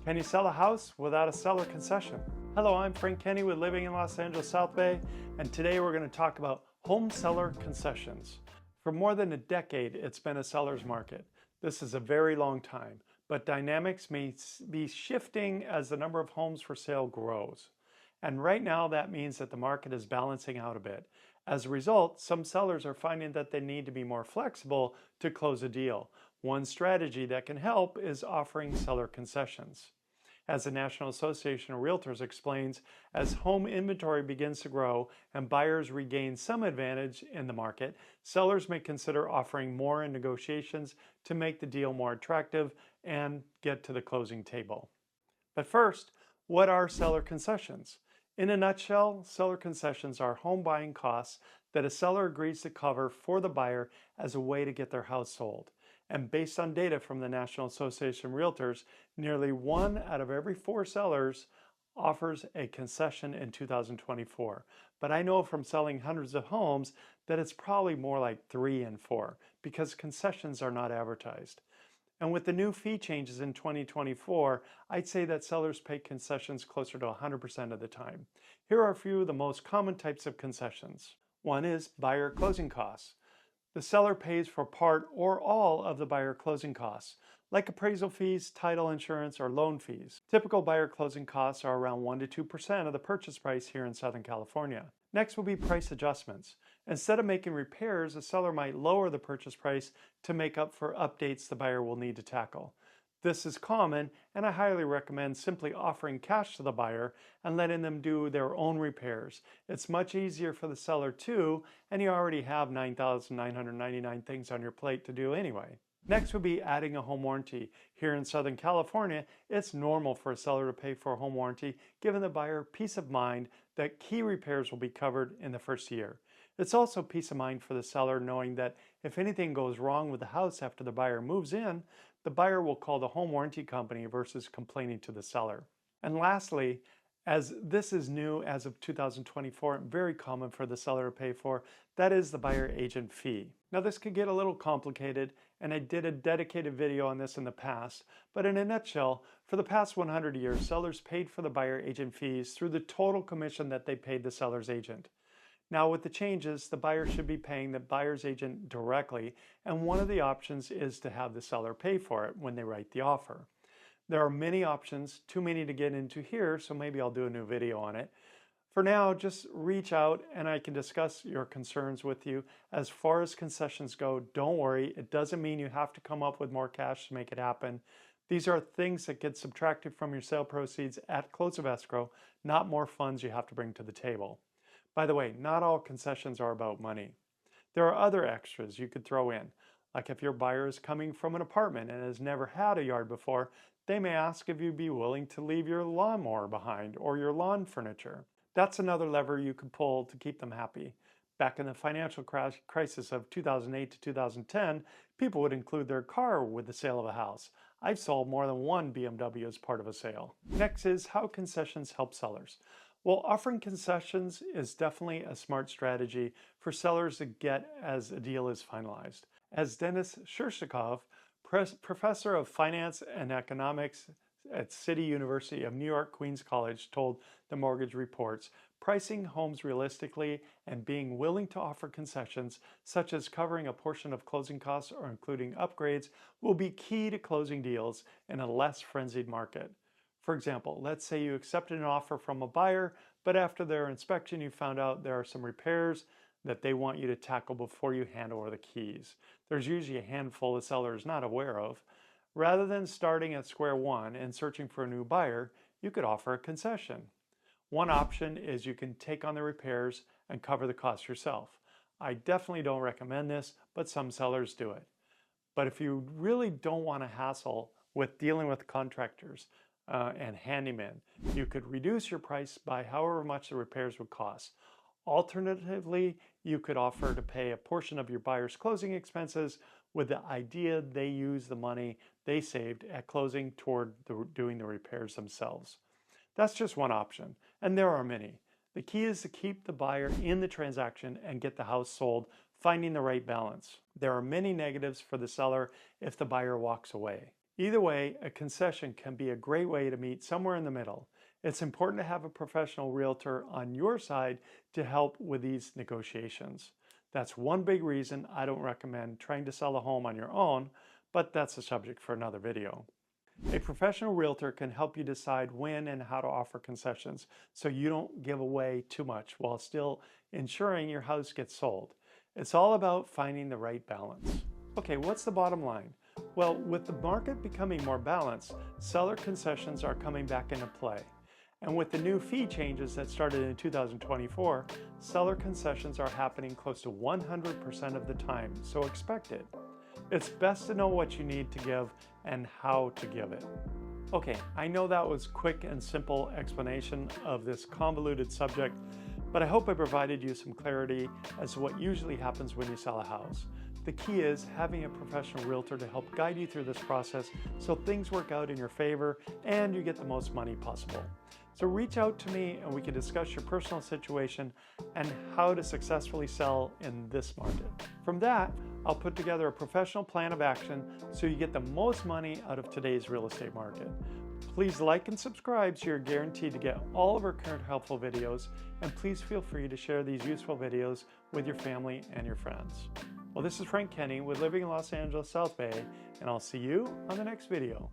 Can you sell a house without a seller concession? Hello, I'm Frank Kenny with Living in Los Angeles South Bay, and today we're going to talk about home seller concessions. For more than a decade, it's been a seller's market. This is a very long time, but dynamics may be shifting as the number of homes for sale grows. And right now, that means that the market is balancing out a bit. As a result, some sellers are finding that they need to be more flexible to close a deal. One strategy that can help is offering seller concessions. As the National Association of Realtors explains, as home inventory begins to grow and buyers regain some advantage in the market, sellers may consider offering more in negotiations to make the deal more attractive and get to the closing table. But first, what are seller concessions? In a nutshell, seller concessions are home buying costs that a seller agrees to cover for the buyer as a way to get their house sold. And based on data from the National Association of Realtors, nearly 1 out of every 4 sellers offers a concession in 2024. But I know from selling hundreds of homes that it's probably more like 3 in 4 because concessions are not advertised. And with the new fee changes in 2024, I'd say that sellers pay concessions closer to 100% of the time. Here are a few of the most common types of concessions. One is buyer closing costs. The seller pays for part or all of the buyer closing costs, like appraisal fees, title insurance, or loan fees. Typical buyer closing costs are around 1 to 2% of the purchase price here in Southern California. Next will be price adjustments. Instead of making repairs, a seller might lower the purchase price to make up for updates the buyer will need to tackle. This is common, and I highly recommend simply offering cash to the buyer and letting them do their own repairs. It's much easier for the seller too, and you already have 9,999 things on your plate to do anyway. Next would be adding a home warranty. Here in Southern California, it's normal for a seller to pay for a home warranty, giving the buyer peace of mind that key repairs will be covered in the first year. It's also peace of mind for the seller knowing that if anything goes wrong with the house after the buyer moves in, the buyer will call the home warranty company versus complaining to the seller. And lastly, as this is new as of 2024 and very common for the seller to pay for, that is the buyer agent fee. Now this could get a little complicated, and I did a dedicated video on this in the past, but in a nutshell, for the past 100 years, sellers paid for the buyer agent fees through the total commission that they paid the seller's agent. Now with the changes, the buyer should be paying the buyer's agent directly, and one of the options is to have the seller pay for it when they write the offer. There are many options, too many to get into here, so maybe I'll do a new video on it. For now, just reach out and I can discuss your concerns with you. As far as concessions go, don't worry. It doesn't mean you have to come up with more cash to make it happen. These are things that get subtracted from your sale proceeds at close of escrow, not more funds you have to bring to the table. By the way, not all concessions are about money. There are other extras you could throw in. Like if your buyer is coming from an apartment and has never had a yard before, they may ask if you'd be willing to leave your lawnmower behind or your lawn furniture. That's another lever you could pull to keep them happy. Back in the financial crisis of 2008 to 2010, people would include their car with the sale of a house. I've sold more than one BMW as part of a sale. Next is how concessions help sellers. Well, offering concessions is definitely a smart strategy for sellers to get as a deal is finalized. As Dennis Shirshakov, professor of finance and economics at City University of New York Queens College, told the Mortgage Reports, pricing homes realistically and being willing to offer concessions, such as covering a portion of closing costs or including upgrades, will be key to closing deals in a less frenzied market. For example, let's say you accepted an offer from a buyer, but after their inspection you found out there are some repairs that they want you to tackle before you hand over the keys. There's usually a handful the seller is not aware of. Rather than starting at square one and searching for a new buyer, you could offer a concession. One option is you can take on the repairs and cover the cost yourself. I definitely don't recommend this, but some sellers do it. But if you really don't want to hassle with dealing with contractors, and handyman, you could reduce your price by however much the repairs would cost. Alternatively, you could offer to pay a portion of your buyer's closing expenses with the idea they use the money they saved at closing toward doing the repairs themselves. That's just one option, and there are many. The key is to keep the buyer in the transaction and get the house sold, finding the right balance. There are many negatives for the seller if the buyer walks away. Either way, a concession can be a great way to meet somewhere in the middle. It's important to have a professional realtor on your side to help with these negotiations. That's one big reason I don't recommend trying to sell a home on your own, but that's a subject for another video. A professional realtor can help you decide when and how to offer concessions so you don't give away too much while still ensuring your house gets sold. It's all about finding the right balance. Okay, what's the bottom line? Well, with the market becoming more balanced, seller concessions are coming back into play. And with the new fee changes that started in 2024, seller concessions are happening close to 100% of the time, so expect it. It's best to know what you need to give and how to give it. Okay, I know that was quick and simple explanation of this convoluted subject, but I hope I provided you some clarity as to what usually happens when you sell a house. The key is having a professional realtor to help guide you through this process so things work out in your favor and you get the most money possible. So reach out to me and we can discuss your personal situation and how to successfully sell in this market. From that, I'll put together a professional plan of action so you get the most money out of today's real estate market. Please like and subscribe so you're guaranteed to get all of our current helpful videos, and please feel free to share these useful videos with your family and your friends. Well, this is Frank Kenny with Living in Los Angeles South Bay, and I'll see you on the next video.